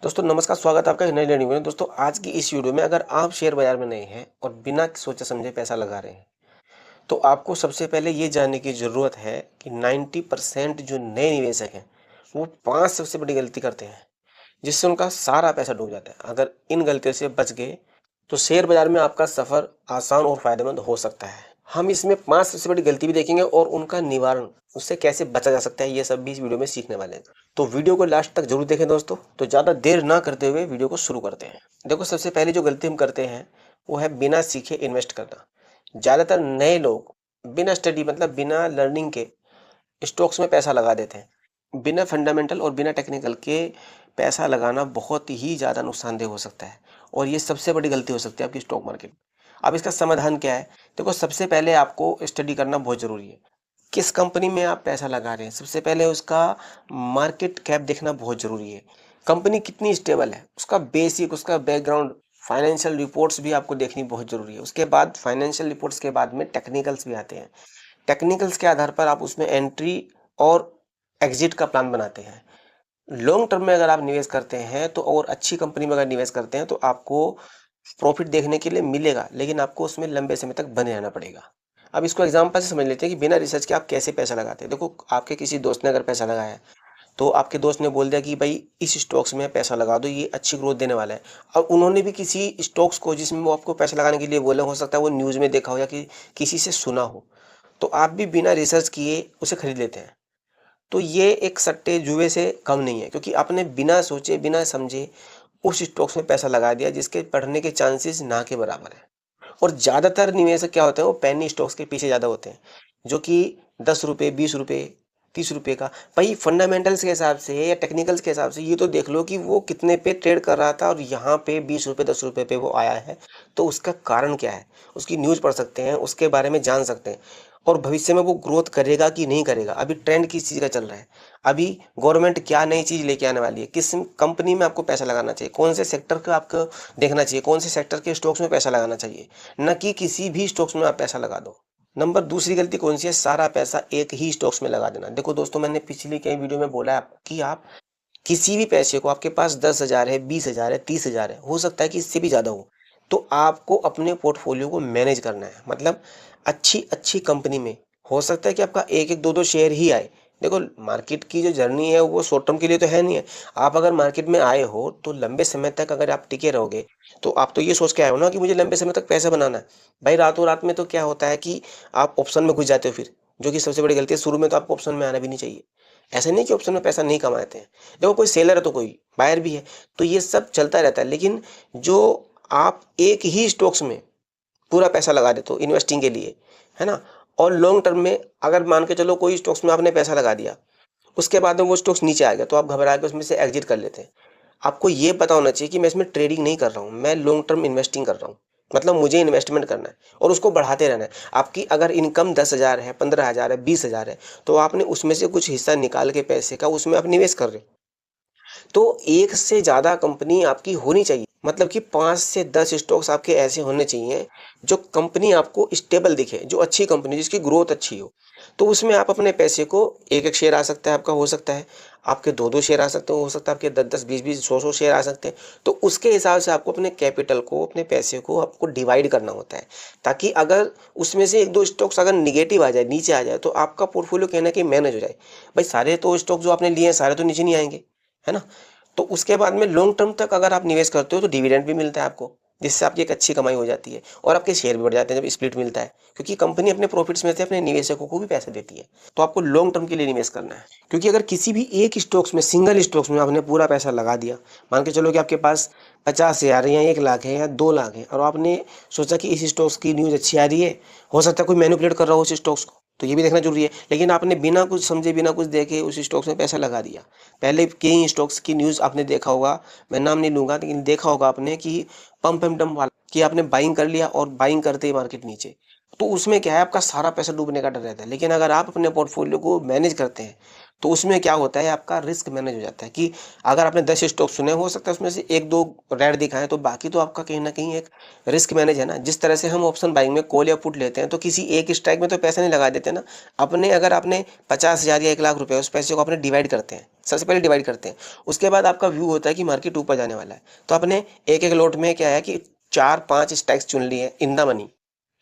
दोस्तों नमस्कार, स्वागत है आपका एक नई लर्निंग में। दोस्तों आज की इस वीडियो में अगर आप शेयर बाजार में नए हैं और बिना सोचे समझे पैसा लगा रहे हैं तो आपको सबसे पहले ये जानने की ज़रूरत है कि 90% जो नए निवेशक हैं वो 5 सबसे बड़ी गलती करते हैं जिससे उनका सारा पैसा डूब जाता है। अगर इन गलतियों से बच गए तो शेयर बाजार में आपका सफ़र आसान और फायदेमंद हो सकता है। हम इसमें 5 सबसे बड़ी गलती भी देखेंगे और उनका निवारण, उससे कैसे बचा जा सकता है, ये सब भी इस वीडियो में सीखने वाले हैं। तो वीडियो को लास्ट तक जरूर देखें दोस्तों। तो ज़्यादा देर ना करते हुए वीडियो को शुरू करते हैं। देखो, सबसे पहले जो गलती हम करते हैं वो है बिना सीखे इन्वेस्ट करना। ज़्यादातर नए लोग बिना स्टडी मतलब बिना लर्निंग के स्टॉक्स में पैसा लगा देते हैं। बिना फंडामेंटल और बिना टेक्निकल के पैसा लगाना बहुत ही ज़्यादा नुकसानदेह हो सकता है और ये सबसे बड़ी गलती हो सकती है आपकी स्टॉक मार्केट में। अब इसका समाधान क्या है? देखो, सबसे पहले आपको स्टडी करना बहुत ज़रूरी है। किस कंपनी में आप पैसा लगा रहे हैं, सबसे पहले उसका मार्केट कैप देखना बहुत ज़रूरी है। कंपनी कितनी स्टेबल है, उसका बेसिक, उसका बैकग्राउंड, फाइनेंशियल रिपोर्ट्स भी आपको देखनी बहुत ज़रूरी है। उसके बाद फाइनेंशियल रिपोर्ट्स के बाद में टेक्निकल्स भी आते हैं। टेक्निकल्स के आधार पर आप उसमें एंट्री और एग्जिट का प्लान बनाते हैं। लॉन्ग टर्म में अगर आप निवेश करते हैं तो और अच्छी कंपनी में अगर निवेश करते हैं तो आपको प्रॉफिट देखने के लिए मिलेगा, लेकिन आपको उसमें लंबे समय तक बने रहना पड़ेगा। अब इसको एग्जांपल से समझ लेते हैं कि बिना रिसर्च के आप कैसे पैसा लगाते हैं। देखो, आपके किसी दोस्त ने अगर पैसा लगाया है तो आपके दोस्त ने बोल दिया कि भाई इस स्टॉक्स में पैसा लगा दो, ये अच्छी ग्रोथ देने वाला है। और उन्होंने भी किसी स्टॉक्स को जिसमें वो आपको पैसा लगाने के लिए बोले, हो सकता है वो न्यूज़ में देखा हो या कि किसी से सुना हो, तो आप भी बिना रिसर्च किए उसे खरीद लेते हैं। तो ये एक सट्टे जुए से कम नहीं है, क्योंकि आपने बिना सोचे बिना समझे उस स्टॉक्स में पैसा लगा दिया जिसके बढ़ने के चांसेस ना के बराबर है। और ज़्यादातर निवेशक क्या होते हैं, वो पेनी स्टॉक्स के पीछे ज़्यादा होते हैं, जो कि 10 रुपये, 20 रुपये, 30 रुपये का। भाई फंडामेंटल्स के हिसाब से या टेक्निकल्स के हिसाब से ये तो देख लो कि वो कितने पे ट्रेड कर रहा था और यहाँ पे 20 रुपये, 10 रुपये पे वो आया है। तो उसका कारण क्या है, उसकी न्यूज़ पढ़ सकते हैं, उसके बारे में जान सकते हैं। और भविष्य में वो ग्रोथ करेगा कि नहीं करेगा, अभी ट्रेंड किस चीज़ का चल रहा है, अभी गवर्नमेंट क्या नई चीज़ लेके आने वाली है, किस कंपनी में आपको पैसा लगाना चाहिए, कौन से सेक्टर का आपको देखना चाहिए, कौन से सेक्टर के स्टॉक्स में पैसा लगाना चाहिए, न कि किसी भी स्टॉक्स में आप पैसा लगा दो। नंबर दूसरी गलती कौन सी है? सारा पैसा एक ही स्टॉक्स में लगा देना। देखो दोस्तों, मैंने पिछली कई वीडियो में बोला है कि आप किसी भी पैसे को, आपके पास 10,000 है, 20,000 है, 30,000 है, हो सकता है कि इससे भी ज़्यादा हो, तो आपको अपने पोर्टफोलियो को मैनेज करना है। मतलब अच्छी अच्छी कंपनी में हो सकता है कि आपका एक एक दो दो शेयर ही आए। देखो, मार्केट की जो जर्नी है वो शॉर्ट टर्म के लिए तो है नहीं है। आप अगर मार्केट में आए हो तो लंबे समय तक अगर आप टिके रहोगे तो आप तो ये सोच के आए हो ना कि मुझे लंबे समय तक पैसा बनाना है। भाई रातों रात में तो क्या होता है कि आप ऑप्शन में घुस जाते हो फिर, जो कि सबसे बड़ी गलती है। शुरू में तो आपको ऑप्शन में आना भी नहीं चाहिए। ऐसा नहीं कि ऑप्शन में पैसा नहीं कमाते हैं। देखो, कोई सेलर है तो कोई बायर भी है, तो ये सब चलता रहता है। लेकिन जो आप एक ही स्टॉक्स में पूरा पैसा लगा देते हो इन्वेस्टिंग के लिए, है ना, और लॉन्ग टर्म में अगर मान के चलो कोई स्टॉक्स में आपने पैसा लगा दिया, उसके बाद में वो स्टॉक्स नीचे आ गया तो आप घबरा के उसमें से एग्जिट कर लेते हैं। आपको ये पता होना चाहिए कि मैं इसमें ट्रेडिंग नहीं कर रहा हूँ, मैं लॉन्ग टर्म इन्वेस्टिंग कर रहा हूँ। मतलब मुझे इन्वेस्टमेंट करना है और उसको बढ़ाते रहना है। आपकी अगर इनकम 10,000 है, 15,000 है, 20,000 है, तो आपने उसमें से कुछ हिस्सा निकाल के पैसे का उसमें आप निवेश कर रहे हो। तो एक से ज़्यादा कंपनी आपकी होनी चाहिए। मतलब कि 5 से 10 स्टॉक्स आपके ऐसे होने चाहिए जो कंपनी आपको स्टेबल दिखे, जो अच्छी कंपनी, जिसकी ग्रोथ अच्छी हो। तो उसमें आप अपने पैसे को, एक एक शेयर आ सकता है आपका, हो सकता है आपके दो दो शेयर आ सकते हो सकता है आपके 10-10, 20-20, 100-100 शेयर आ सकते हैं। तो उसके हिसाब से आपको अपने कैपिटल को, अपने पैसे को आपको डिवाइड करना होता है, ताकि अगर उसमें से एक दो स्टॉक्स अगर निगेटिव आ जाए, नीचे आ जाए, तो आपका पोर्टफोलियो कहना कि मैनेज हो जाए। भाई सारे तो स्टॉक जो आपने लिए हैं सारे तो नीचे नहीं आएंगे, है ना। तो उसके बाद में लॉन्ग टर्म तक अगर आप निवेश करते हो तो डिविडेंड भी मिलता है आपको, जिससे आपकी एक अच्छी कमाई हो जाती है और आपके शेयर भी बढ़ जाते हैं जब स्प्लिट मिलता है, क्योंकि कंपनी अपने प्रॉफिट्स में से अपने निवेशकों को भी पैसे देती है। तो आपको लॉन्ग टर्म के लिए निवेश करना है, क्योंकि अगर किसी भी एक स्टॉक्स में, सिंगल स्टॉक्स में आपने पूरा पैसा लगा दिया, मान के चलो कि आपके पास 50,000 है या 1 लाख है या 2 लाख है, और आपने सोचा कि इस स्टॉक्स की न्यूज़ अच्छी आ रही है, हो सकता है कोई मैनिपुलेट कर रहा हो उस स्टॉक्स को, तो ये भी देखना जरूरी है। लेकिन आपने बिना कुछ समझे, बिना कुछ देखे उस स्टॉक्स में पैसा लगा दिया। पहले कई स्टॉक्स की न्यूज़ आपने देखा होगा, मैं नाम नहीं लूंगा, लेकिन देखा होगा आपने कि पंप एंड डंप वाला, कि आपने बाइंग कर लिया और बाइंग करते ही मार्केट नीचे, तो उसमें क्या है, आपका सारा पैसा डूबने का डर रहता है। लेकिन अगर आप अपने पोर्टफोलियो को मैनेज करते हैं तो उसमें क्या होता है, आपका रिस्क मैनेज हो जाता है कि अगर आपने 10 स्टॉक चुने, हो सकता है उसमें से 1-2 रेड दिखाएं, तो बाकी तो आपका कहीं ना कहीं एक रिस्क मैनेज है ना। जिस तरह से हम ऑप्शन बाइंग में कॉल या पुट लेते हैं तो किसी एक स्ट्राइक में तो पैसा नहीं लगा देते ना। अपने अगर आपने 50,000 या 1 लाख रुपए, उस पैसे को अपने डिवाइड करते हैं, सबसे पहले डिवाइड करते हैं। उसके बाद आपका व्यू होता है कि मार्केट ऊपर जाने वाला है, तो अपने एक एक लॉट में क्या है कि 4-5 स्ट्राइक्स चुन लिए in the money,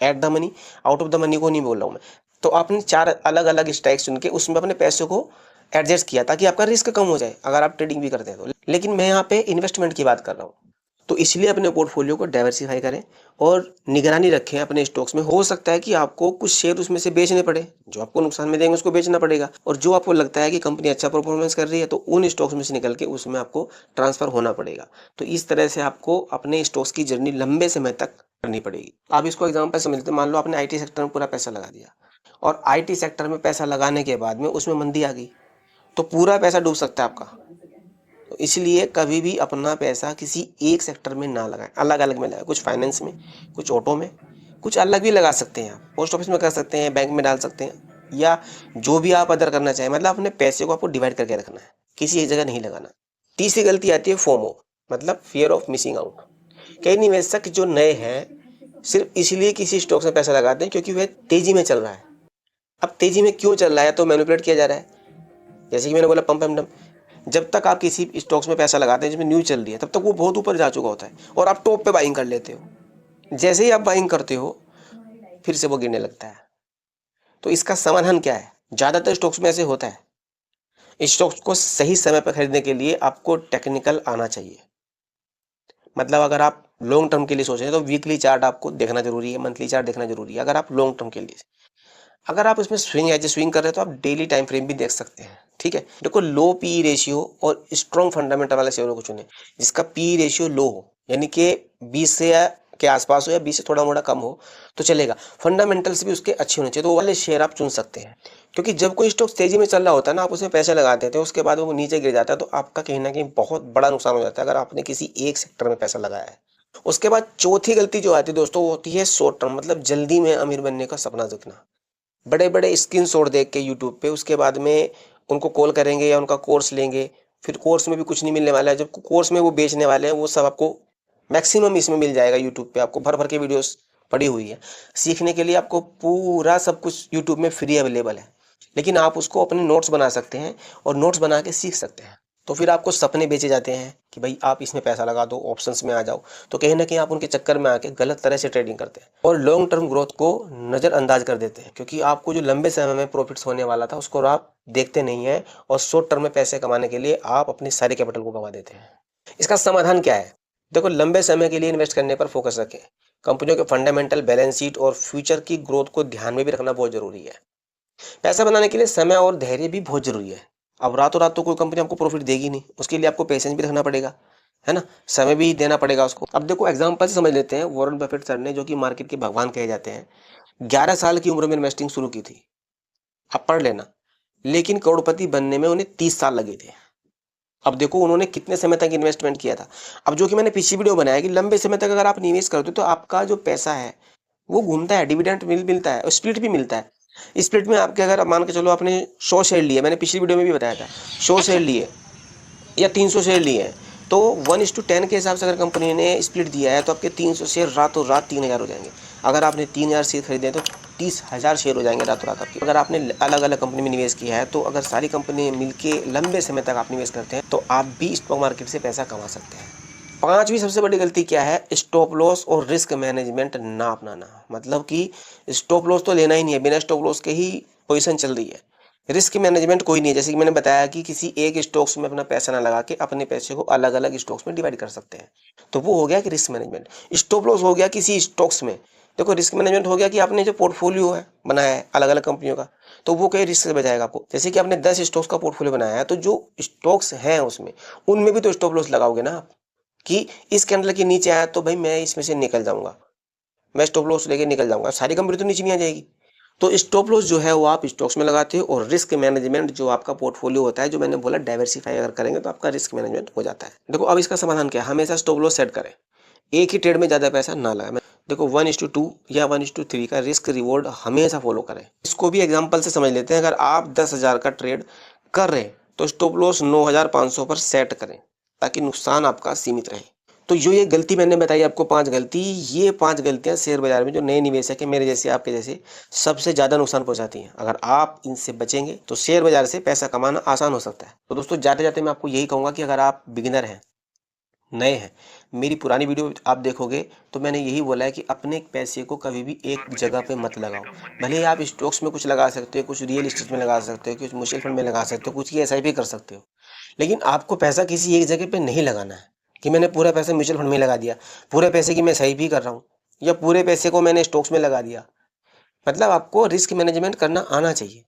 at the money, out of the money को नहीं बोल रहा हूँ मैं। तो आपने 4 अलग अलग स्ट्राइक्स चुन के उसमें अपने पैसे को एडजस्ट किया ताकि आपका रिस्क कम हो जाए अगर आप ट्रेडिंग भी करते हैं तो। लेकिन मैं यहाँ पे इन्वेस्टमेंट की बात कर रहा हूँ। तो इसलिए अपने पोर्टफोलियो को डाइवर्सिफाई करें और निगरानी रखें अपने स्टॉक्स में। हो सकता है कि आपको कुछ शेयर उसमें से बेचने पड़े, जो आपको नुकसान में देंगे उसको बेचना पड़ेगा, और जो आपको लगता है कि कंपनी अच्छा परफॉर्मेंस कर रही है तो उन स्टॉक्स में से निकल के उसमें आपको ट्रांसफर होना पड़ेगा। तो इस तरह से आपको अपने स्टॉक्स की जर्नी लंबे समय तक करनी पड़ेगी। आप इसको एग्जाम्पल समझ लेते हैं, मान लो आपने IT सेक्टर में पूरा पैसा लगा दिया और IT सेक्टर में पैसा लगाने के बाद में उसमें मंदी आ गई, तो पूरा पैसा डूब सकता है आपका। तो इसलिए कभी भी अपना पैसा किसी एक सेक्टर में ना लगाएं, अलग अलग में लगाएं। कुछ फाइनेंस में, कुछ ऑटो में, कुछ अलग भी लगा सकते हैं आप, पोस्ट ऑफिस में कर सकते हैं, बैंक में डाल सकते हैं, या जो भी आप अदर करना चाहें। मतलब अपने पैसे को आपको डिवाइड करके रखना है, किसी एक जगह नहीं लगाना। तीसरी गलती आती है फोमो, मतलब फियर ऑफ मिसिंग आउट। कई निवेशक जो नए हैं सिर्फ इसलिए किसी स्टॉक में पैसा लगाते हैं क्योंकि वह तेजी में चल रहा है। अब तेजी में क्यों चल रहा है, तो मैनिपुलेट किया जा रहा है। जैसे कि मैंने बोला पंप एंड डंप, जब तक आप किसी स्टॉक्स में पैसा लगाते हैं जिसमें न्यूज चल रही है तब तक वो बहुत ऊपर जा चुका होता है और आप टॉप पे बाइंग कर लेते हो। जैसे ही आप बाइंग करते हो फिर से वो गिरने लगता है। तो इसका समाधान क्या है? ज़्यादातर स्टॉक्स में ऐसे होता है। स्टॉक्स को सही समय पर खरीदने के लिए आपको टेक्निकल आना चाहिए। मतलब अगर आप लॉन्ग टर्म के लिए सोच रहे हैं तो वीकली चार्ट आपको देखना जरूरी है, मंथली चार्ट देखना जरूरी है अगर आप लॉन्ग टर्म के लिए। अगर आप उसमें स्विंग कर रहे हैं तो आप डेली टाइम फ्रेम भी देख सकते हैं। ठीक है, देखो लो पी रेशियो और स्ट्रॉन्ग फंडामेंटल वाले शेयरों को चुने जिसका पी रेशियो लो हो, यानी कि 20 से या के आसपास हो या 20 से थोड़ा मोड़ा कम हो तो चलेगा। फंडामेंटल्स भी उसके अच्छे होने चाहिए, तो वो वाले शेयर आप चुन सकते हैं। क्योंकि जब कोई स्टॉक तेजी में चल रहा होता है ना, आप उसमें पैसे लगा देते हैं, उसके बाद वो नीचे गिर जाता है, तो आपका कहीं ना कहीं बहुत बड़ा नुकसान हो जाता है अगर आपने किसी एक सेक्टर में पैसा लगाया है। उसके बाद चौथी गलती जो आती है दोस्तों, वो होती है शॉर्ट टर्म, मतलब जल्दी में अमीर बनने का सपना देखना। बड़े बड़े स्क्रीनशॉट देख के यूट्यूब पे उसके बाद में उनको कॉल करेंगे या उनका कोर्स लेंगे, फिर कोर्स में भी कुछ नहीं मिलने वाला है। जब कोर्स में वो बेचने वाले हैं वो सब आपको मैक्सिमम इसमें मिल जाएगा। यूट्यूब पे आपको भर भर के वीडियोस पड़ी हुई है, सीखने के लिए आपको पूरा सब कुछ यूट्यूब में फ्री अवेलेबल है। लेकिन आप उसको अपने नोट्स बना सकते हैं और नोट्स बना के सीख सकते हैं। तो फिर आपको सपने बेचे जाते हैं कि भाई आप इसमें पैसा लगा दो, ऑप्शंस में आ जाओ, तो कहीं ना कहीं आप उनके चक्कर में आके गलत तरह से ट्रेडिंग करते हैं और लॉन्ग टर्म ग्रोथ को नज़रअंदाज कर देते हैं। क्योंकि आपको जो लंबे समय में प्रॉफिट्स होने वाला था उसको आप देखते नहीं हैं और शॉर्ट टर्म में पैसे कमाने के लिए आप अपने सारे कैपिटल को गंवा देते हैं। इसका समाधान क्या है? देखो, लंबे समय के लिए इन्वेस्ट करने पर फोकस रखें। कंपनियों के फंडामेंटल, बैलेंस शीट और फ्यूचर की ग्रोथ को ध्यान में भी रखना बहुत जरूरी है। पैसा बनाने के लिए समय और धैर्य भी बहुत जरूरी है। अब रातों रात तो कोई कंपनी आपको प्रॉफिट देगी नहीं, उसके लिए आपको पेशेंस भी रखना पड़ेगा, है ना, समय भी देना पड़ेगा उसको। अब देखो एग्जांपल से समझ लेते हैं, वॉरेन बफेट सर ने, जो कि मार्केट के भगवान कहे जाते हैं, 11 साल की उम्र में इन्वेस्टिंग शुरू की थी। आप पढ़ लेना, लेकिन करोड़पति बनने में उन्हें 30 साल लगे थे। अब देखो उन्होंने कितने समय तक इन्वेस्टमेंट किया था। अब जो कि मैंने पिछली वीडियो बनाया कि लंबे समय तक अगर आप निवेश करते हो तो आपका जो पैसा है वो घूमता है, डिविडेंड मिलता है और स्प्लिट भी मिलता है। स्प्लिट में आपके, अगर मान के चलो आपने 100 शेयर लिए, मैंने पिछली वीडियो में भी बताया था, 100 शेयर लिए या 300 शेयर लिए हैं, तो 1:10 के हिसाब से अगर कंपनी ने स्प्लिट दिया है तो आपके 300 शेयर रातों रात 3000 हो जाएंगे। अगर आपने 3000 शेयर खरीदे तो 30,000 शेयर हो जाएंगे रातों रात आपके। अगर आपने अलग अलग कंपनी में निवेश किया है तो अगर सारी कंपनी मिलके लंबे समय तक आप निवेश करते हैं तो आप भी स्टॉक मार्केट से पैसा कमा सकते हैं। पांचवी सबसे बड़ी गलती क्या है? स्टॉप लॉस और रिस्क मैनेजमेंट ना अपनाना। मतलब कि स्टॉप लॉस तो लेना ही नहीं है, बिना स्टॉप लॉस के ही पोजीशन चल रही है। रिस्क मैनेजमेंट कोई नहीं है, जैसे कि मैंने बताया कि किसी एक स्टॉक्स में अपना पैसा ना लगा के अपने पैसे को अलग अलग स्टॉक्स में डिवाइड कर सकते हैं, तो वो हो गया कि रिस्क मैनेजमेंट। स्टॉप लॉस हो गया किसी स्टॉक्स में। देखो, रिस्क मैनेजमेंट हो गया कि आपने जो पोर्टफोलियो है बनाया है अलग अलग कंपनियों का, तो वो कई रिस्क से बचाएगा आपको। जैसे कि आपने 10 स्टॉक्स का पोर्टफोलियो बनाया है, तो जो स्टॉक्स हैं उसमें, उनमें भी तो स्टॉप लॉस लगाओगे ना आप, कि इस कैंडल के नीचे आया तो भाई मैं इसमें से निकल जाऊंगा, मैं स्टॉप लॉस लेके निकल जाऊंगा। सारी कंपनी तो नीचे नहीं आ जाएगी। तो स्टॉप लॉस जो है वो आप स्टॉक्स में लगाते हो, और रिस्क मैनेजमेंट जो आपका पोर्टफोलियो होता है, जो मैंने बोला डाइवर्सिफाई अगर करेंगे तो आपका रिस्क मैनेजमेंट हो जाता है। देखो, अब इसका समाधान क्या है? हमेशा स्टॉप लॉस सेट करें, एक ही ट्रेड में ज़्यादा पैसा ना लगाएं। देखो 1:2 या 1:3 का रिस्क रिवॉर्ड हमेशा फॉलो करें। इसको भी एग्जांपल से समझ लेते हैं। अगर आप 10,000 का ट्रेड कर रहे हैं तो स्टॉप लॉस 9,500 पर सेट करें ताकि नुकसान आपका सीमित रहे। तो जो ये गलती मैंने बताई आपको 5 गलती, ये 5 गलतियां शेयर बाजार में जो नए निवेशक है मेरे जैसे आपके जैसे सबसे ज़्यादा नुकसान पहुंचाती हैं। अगर आप इनसे बचेंगे तो शेयर बाजार से पैसा कमाना आसान हो सकता है। तो दोस्तों जाते जाते मैं आपको यही कहूँगा कि अगर आप बिगिनर हैं, नए हैं, मेरी पुरानी वीडियो आप देखोगे तो मैंने यही बोला है कि अपने पैसे को कभी भी एक जगह पे मत लगाओ। भले ही आप स्टॉक्स में कुछ लगा सकते हो, कुछ रियल एस्टेट में लगा सकते हो, कुछ म्यूचुअल फंड में लगा सकते हो, कुछ की एसआईपी कर सकते हो, लेकिन आपको पैसा किसी एक जगह पे नहीं लगाना है कि मैंने पूरा पैसा म्यूचुअल फंड में लगा दिया, पूरे पैसे की मैं एसआईपी कर रहा हूँ, या पूरे पैसे को मैंने स्टॉक्स में लगा दिया। मतलब आपको रिस्क मैनेजमेंट करना आना चाहिए।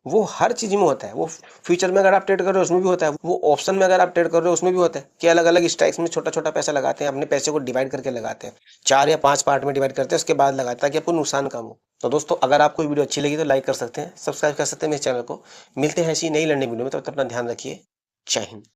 वो हर चीज़ में होता है। वो फ्यूचर में अगर आप ट्रेड कर रहे हो उसमें भी होता है, वो ऑप्शन में अगर आप ट्रेड कर रहे हो उसमें भी होता है कि अलग अलग स्ट्राइक्स में छोटा छोटा पैसा लगाते हैं, अपने पैसे को डिवाइड करके लगाते हैं, 4 या 5 पार्ट में डिवाइड करते हैं, उसके बाद लगाते हैं ताकि आपको नुकसान कम हो। तो दोस्तों अगर आपको वीडियो अच्छी लगी तो लाइक कर सकते हैं, सब्सक्राइब कर सकते हैं मेरे चैनल को। मिलते हैं ऐसी नई लर्निंग वीडियो में, तो तब तक अपना ध्यान रखिए। जय हिंद।